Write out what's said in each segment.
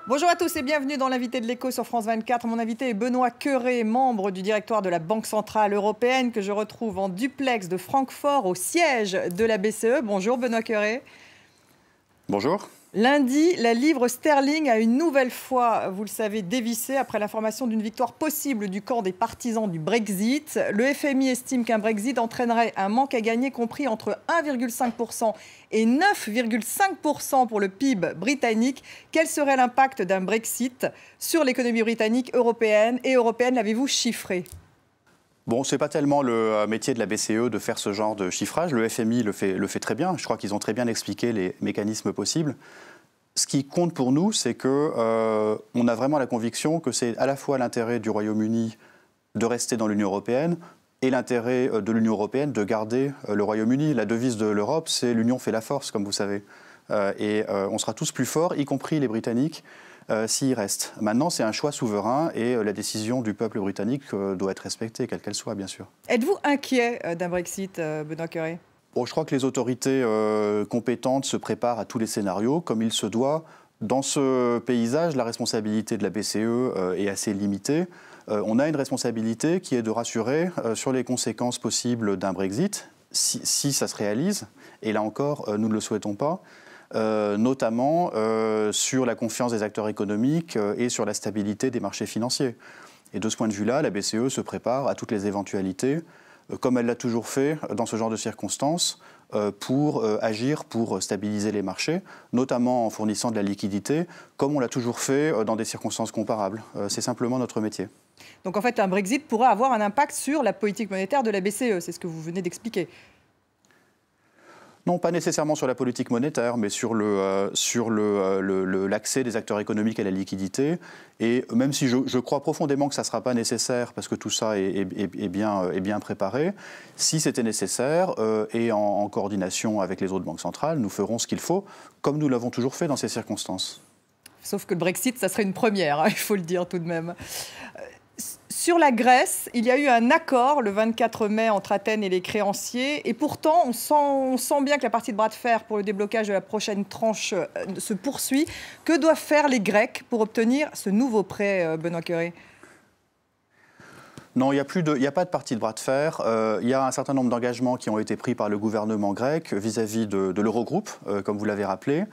Bonjour à tous et bienvenue dans l'invité de l'Écho sur France 24. Mon invité est Benoît Cœuré, membre du directoire de la Banque Centrale Européenne, que je retrouve en duplex de Francfort au siège de la BCE. Bonjour Benoît Cœuré. Bonjour. Lundi, la livre sterling a une nouvelle fois, vous le savez, dévissé après l'information d'une victoire possible du camp des partisans du Brexit. Le FMI estime qu'un Brexit entraînerait un manque à gagner compris entre 1,5% et 9,5% pour le PIB britannique. Quel serait l'impact d'un Brexit sur l'économie britannique, européenne et européenne? L'avez-vous chiffré? Bon, ce n'est pas tellement le métier de la BCE de faire ce genre de chiffrage. Le FMI le fait très bien. Je crois qu'ils ont très bien expliqué les mécanismes possibles. Ce qui compte pour nous, c'est qu'on a vraiment la conviction que c'est à la fois l'intérêt du Royaume-Uni de rester dans l'Union européenne et l'intérêt de l'Union européenne de garder le Royaume-Uni. La devise de l'Europe, c'est l'union fait la force, comme vous savez. On sera tous plus forts, y compris les Britanniques, s'il reste. Maintenant, c'est un choix souverain et la décision du peuple britannique doit être respectée, quelle qu'elle soit, bien sûr. Êtes-vous inquiet d'un Brexit, Benoît Cœuré? Bon, je crois que les autorités compétentes se préparent à tous les scénarios, comme il se doit. Dans ce paysage, la responsabilité de la BCE est assez limitée. On a une responsabilité qui est de rassurer sur les conséquences possibles d'un Brexit, si ça se réalise, et là encore, nous ne le souhaitons pas. Notamment sur la confiance des acteurs économiques et sur la stabilité des marchés financiers. Et de ce point de vue-là, la BCE se prépare à toutes les éventualités, comme elle l'a toujours fait dans ce genre de circonstances, pour agir pour stabiliser les marchés, notamment en fournissant de la liquidité, comme on l'a toujours fait dans des circonstances comparables. C'est simplement notre métier. Donc en fait, un Brexit pourrait avoir un impact sur la politique monétaire de la BCE, c'est ce que vous venez d'expliquer. Non, pas nécessairement sur la politique monétaire, mais sur l'accès des acteurs économiques à la liquidité. Et même si je crois profondément que ça ne sera pas nécessaire, parce que tout ça est bien préparé, si c'était nécessaire, et en coordination avec les autres banques centrales, nous ferons ce qu'il faut, comme nous l'avons toujours fait dans ces circonstances. Sauf que le Brexit, ça serait une première, hein, il faut le dire tout de même. Sur la Grèce, il y a eu un accord le 24 mai entre Athènes et les créanciers. Et pourtant, on sent bien que la partie de bras de fer pour le déblocage de la prochaine tranche se poursuit. Que doivent faire les Grecs pour obtenir ce nouveau prêt, Benoît Cœuré ? Non, il n'y a pas de partie de bras de fer. Il y a un certain nombre d'engagements qui ont été pris par le gouvernement grec vis-à-vis de l'Eurogroupe, comme vous l'avez rappelé.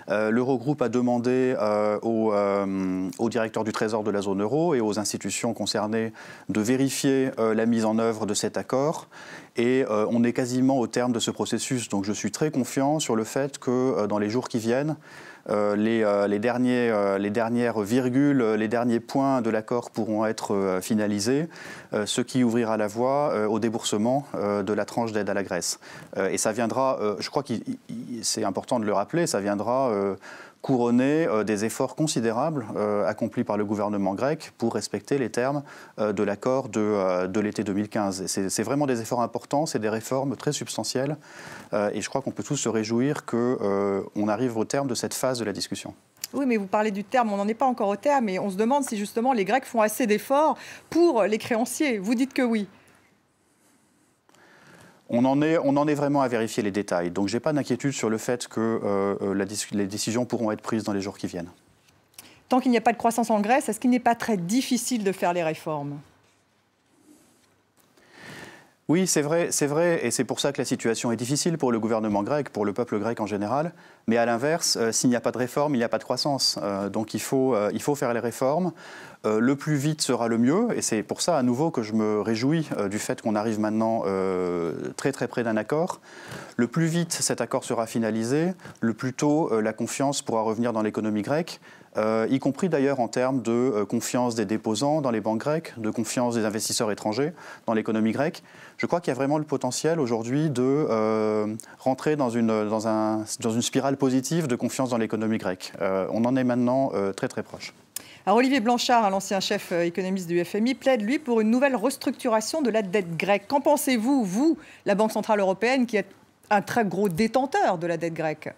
L'Eurogroupe a demandé au directeur du Trésor de la zone euro et aux institutions concernées de vérifier la mise en œuvre de cet accord. Et on est quasiment au terme de ce processus. Donc je suis très confiant sur le fait que dans les jours qui viennent, les dernières virgules, les derniers points de l'accord pourront être finalisés, ce qui ouvrira la voie au déboursement de la tranche d'aide à la Grèce. Et ça viendra, je crois que c'est important de le rappeler, ça viendra couronner des efforts considérables accomplis par le gouvernement grec pour respecter les termes de l'accord de l'été 2015. C'est vraiment des efforts importants, c'est des réformes très substantielles et je crois qu'on peut tous se réjouir qu'on arrive au terme de cette phase de la discussion. Oui, mais vous parlez du terme, on n'en est pas encore au terme et on se demande si justement les Grecs font assez d'efforts pour les créanciers. Vous dites que oui. On en est vraiment à vérifier les détails. Donc je n'ai pas d'inquiétude sur le fait que les décisions pourront être prises dans les jours qui viennent. Tant qu'il n'y a pas de croissance en Grèce, est-ce qu'il n'est pas très difficile de faire les réformes ? Oui, c'est vrai, et c'est pour ça que la situation est difficile pour le gouvernement grec, pour le peuple grec en général. Mais à l'inverse, s'il n'y a pas de réforme, il n'y a pas de croissance. Donc il faut faire les réformes. Le plus vite sera le mieux, et c'est pour ça à nouveau que je me réjouis du fait qu'on arrive maintenant très très près d'un accord. Le plus vite cet accord sera finalisé, le plus tôt la confiance pourra revenir dans l'économie grecque, y compris d'ailleurs en termes de confiance des déposants dans les banques grecques, de confiance des investisseurs étrangers dans l'économie grecque. Je crois qu'il y a vraiment le potentiel aujourd'hui de rentrer dans une spirale positive de confiance dans l'économie grecque. On en est maintenant très très proche. Alors Olivier Blanchard, l'ancien chef économiste du FMI, plaide, lui, pour une nouvelle restructuration de la dette grecque. Qu'en pensez-vous, vous, la Banque Centrale Européenne, qui est un très gros détenteur de la dette grecque ?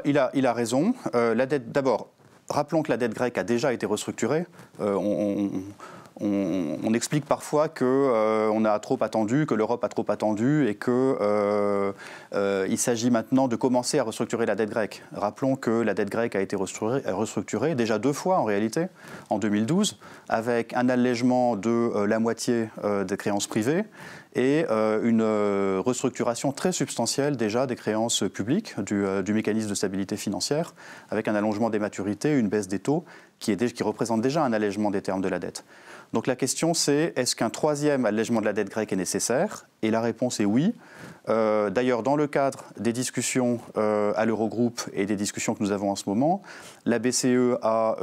Il a raison. La dette, d'abord, rappelons que la dette grecque a déjà été restructurée. on explique parfois qu'on a trop attendu, que l'Europe a trop attendu et qu'il s'agit maintenant de commencer à restructurer la dette grecque. Rappelons que la dette grecque a été restructurée déjà 2 fois en réalité, en 2012, avec un allègement de la moitié des créances privées et une restructuration très substantielle déjà des créances publiques du mécanisme de stabilité financière, avec un allongement des maturités, une baisse des taux qui représente déjà un allègement des termes de la dette. Donc la question c'est, est-ce qu'un 3e allègement de la dette grecque est nécessaire? Et la réponse est oui. D'ailleurs, dans le cadre des discussions à l'Eurogroupe et des discussions que nous avons en ce moment, la BCE a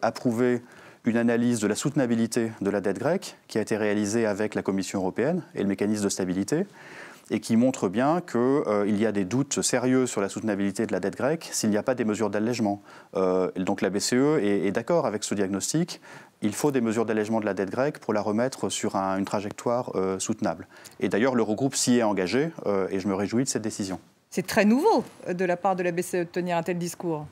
approuvé une analyse de la soutenabilité de la dette grecque qui a été réalisée avec la Commission européenne et le mécanisme de stabilité et qui montre bien qu'il y a des doutes sérieux sur la soutenabilité de la dette grecque s'il n'y a pas des mesures d'allègement. Donc la BCE est d'accord avec ce diagnostic. Il faut des mesures d'allègement de la dette grecque pour la remettre sur une trajectoire soutenable. Et d'ailleurs, l'Eurogroupe s'y est engagé et je me réjouis de cette décision. C'est très nouveau de la part de la BCE de tenir un tel discours.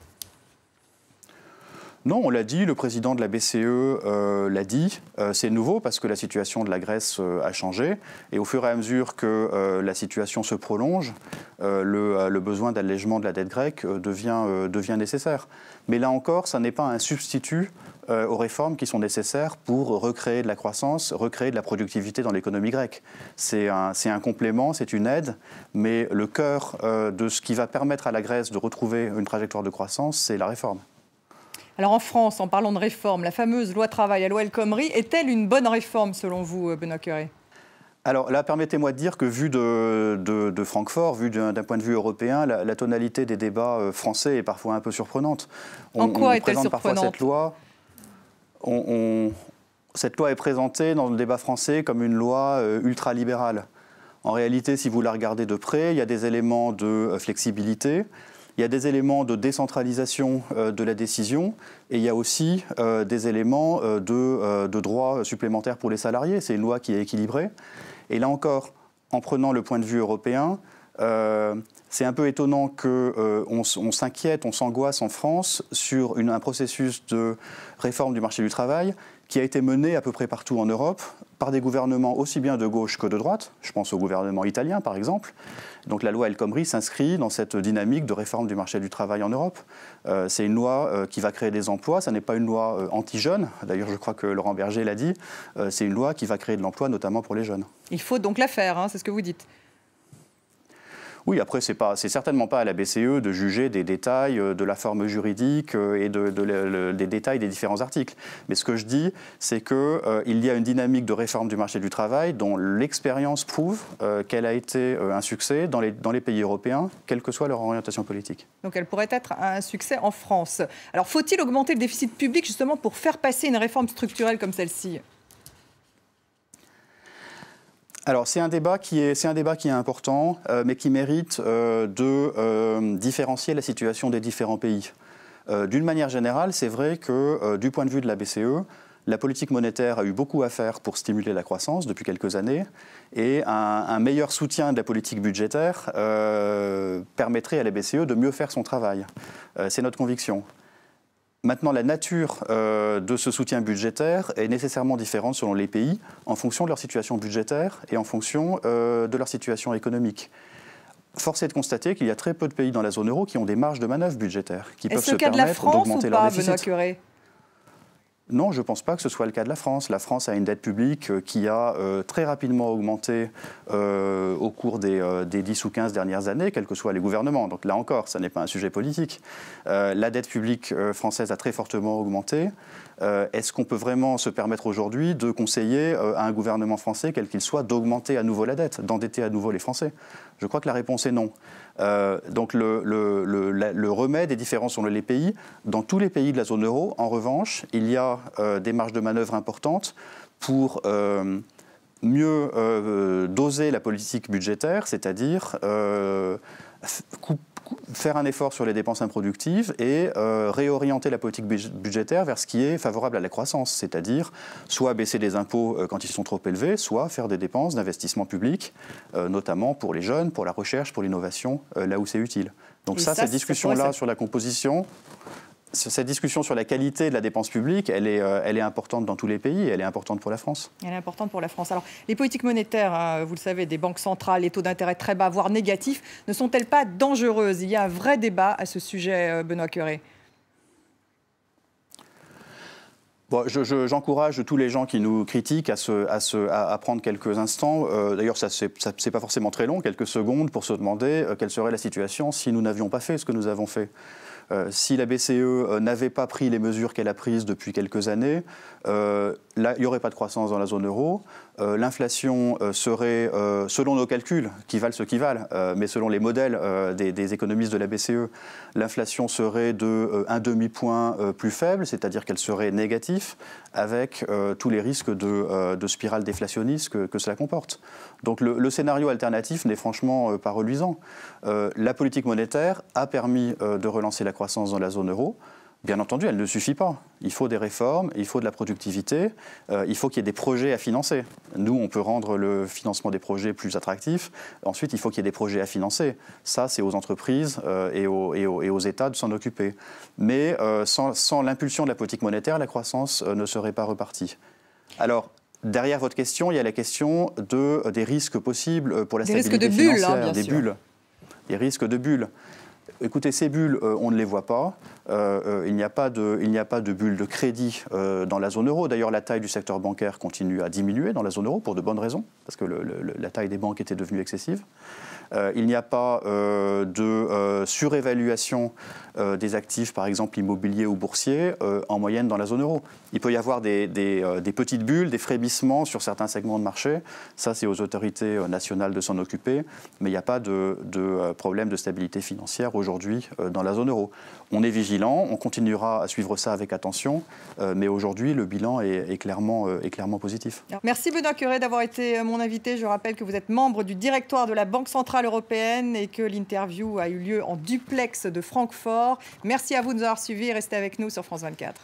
Non, on l'a dit, le président de la BCE l'a dit. C'est nouveau parce que la situation de la Grèce a changé. Et au fur et à mesure que la situation se prolonge, le besoin d'allègement de la dette grecque devient nécessaire. Mais là encore, ça n'est pas un substitut aux réformes qui sont nécessaires pour recréer de la croissance, recréer de la productivité dans l'économie grecque. C'est un complément, c'est une aide, mais le cœur de ce qui va permettre à la Grèce de retrouver une trajectoire de croissance, c'est la réforme. Alors en France, en parlant de réforme, la fameuse loi travail, la loi El Khomri, est-elle une bonne réforme selon vous, Benoît Cœuré ? Alors là, permettez-moi de dire que vu de Francfort, vu d'un point de vue européen, la tonalité des débats français est parfois un peu surprenante. En quoi est-elle surprenante ? Cette loi, cette loi est présentée dans le débat français comme une loi ultralibérale. En réalité, si vous la regardez de près, il y a des éléments de flexibilité. Il y a des éléments de décentralisation de la décision et il y a aussi des éléments de droits supplémentaires pour les salariés. C'est une loi qui est équilibrée. Et là encore, en prenant le point de vue européen, c'est un peu étonnant qu'on s'inquiète, on s'angoisse en France sur un processus de réforme du marché du travail qui a été mené à peu près partout en Europe par des gouvernements aussi bien de gauche que de droite. Je pense au gouvernement italien, par exemple. Donc la loi El Khomri s'inscrit dans cette dynamique de réforme du marché du travail en Europe. C'est une loi qui va créer des emplois. Ça n'est pas une loi anti-jeunes. D'ailleurs, je crois que Laurent Berger l'a dit. C'est une loi qui va créer de l'emploi, notamment pour les jeunes. Il faut donc la faire, hein, c'est ce que vous dites. Oui, après, c'est certainement pas à la BCE de juger des détails de la forme juridique et des détails des différents articles. Mais ce que je dis, c'est qu'il y a une dynamique de réforme du marché du travail dont l'expérience prouve qu'elle a été un succès dans les pays européens, quelle que soit leur orientation politique. Donc elle pourrait être un succès en France. Alors faut-il augmenter le déficit public justement pour faire passer une réforme structurelle comme celle-ci ? Alors c'est un débat qui est important, mais qui mérite de différencier la situation des différents pays. D'une manière générale, c'est vrai que du point de vue de la BCE, la politique monétaire a eu beaucoup à faire pour stimuler la croissance depuis quelques années, et un meilleur soutien de la politique budgétaire permettrait à la BCE de mieux faire son travail. C'est notre conviction. Maintenant, la nature de ce soutien budgétaire est nécessairement différente selon les pays, en fonction de leur situation budgétaire et en fonction de leur situation économique. Force est de constater qu'il y a très peu de pays dans la zone euro qui ont des marges de manœuvre budgétaires, qui peuvent se permettre d'augmenter leur déficit. Benoît Cœuré ? Non, je ne pense pas que ce soit le cas de la France. La France a une dette publique qui a très rapidement augmenté au cours des 10 ou 15 dernières années, quels que soient les gouvernements. Donc là encore, ça n'est pas un sujet politique. La dette publique française a très fortement augmenté. Est-ce qu'on peut vraiment se permettre aujourd'hui de conseiller à un gouvernement français, quel qu'il soit, d'augmenter à nouveau la dette, d'endetter à nouveau les Français? Je crois que la réponse est non. Donc le remède est différent selon les pays. Dans tous les pays de la zone euro, en revanche, il y a des marges de manœuvre importantes pour mieux doser la politique budgétaire, c'est-à-dire faire un effort sur les dépenses improductives et réorienter la politique budgétaire vers ce qui est favorable à la croissance, c'est-à-dire soit baisser les impôts quand ils sont trop élevés, soit faire des dépenses d'investissement public, notamment pour les jeunes, pour la recherche, pour l'innovation, là où c'est utile. Donc cette discussion-là sur la composition, cette discussion sur la qualité de la dépense publique, elle est importante dans tous les pays, elle est importante pour la France. Elle est importante pour la France. Alors, les politiques monétaires, hein, vous le savez, des banques centrales, les taux d'intérêt très bas, voire négatifs, ne sont-elles pas dangereuses? Il y a un vrai débat à ce sujet, Benoît Cœuré. Bon, j'encourage tous les gens qui nous critiquent à prendre quelques instants. D'ailleurs, c'est pas forcément très long, quelques secondes, pour se demander quelle serait la situation si nous n'avions pas fait ce que nous avons fait. Si la BCE n'avait pas pris les mesures qu'elle a prises depuis quelques années, là, il n'y aurait pas de croissance dans la zone euro. L'inflation serait, selon nos calculs, qui valent ce qui valent, mais selon les modèles des économistes de la BCE, l'inflation serait de 1 demi-point plus faible, c'est-à-dire qu'elle serait négative, avec tous les risques de spirale déflationniste que cela comporte. Donc le scénario alternatif n'est franchement pas reluisant. La politique monétaire a permis de relancer la croissance dans la zone euro. Bien entendu, elle ne suffit pas. Il faut des réformes, il faut de la productivité, il faut qu'il y ait des projets à financer. Nous, on peut rendre le financement des projets plus attractif. Ensuite, il faut qu'il y ait des projets à financer. Ça, c'est aux entreprises et aux États de s'en occuper. Mais sans l'impulsion de la politique monétaire, la croissance ne serait pas repartie. Alors, derrière votre question, il y a la question des risques possibles pour la stabilité financière, des bulles. Les risques de bulles. Écoutez, ces bulles, on ne les voit pas. Il n'y a pas de bulles de crédit dans la zone euro. D'ailleurs, la taille du secteur bancaire continue à diminuer dans la zone euro pour de bonnes raisons, parce que la taille des banques était devenue excessive. Il n'y a pas de surévaluation des actifs, par exemple immobiliers ou boursiers, en moyenne dans la zone euro. Il peut y avoir des petites bulles, des frémissements sur certains segments de marché. Ça, c'est aux autorités nationales de s'en occuper. Mais il n'y a pas de problème de stabilité financière aujourd'hui dans la zone euro. On est vigilant, on continuera à suivre ça avec attention. Mais aujourd'hui, le bilan est clairement positif. Merci Benoît Cœuré d'avoir été mon invité. Je rappelle que vous êtes membre du directoire de la Banque centrale européenne et que l'interview a eu lieu en duplex de Francfort. Merci à vous de nous avoir suivis et restez avec nous sur France 24.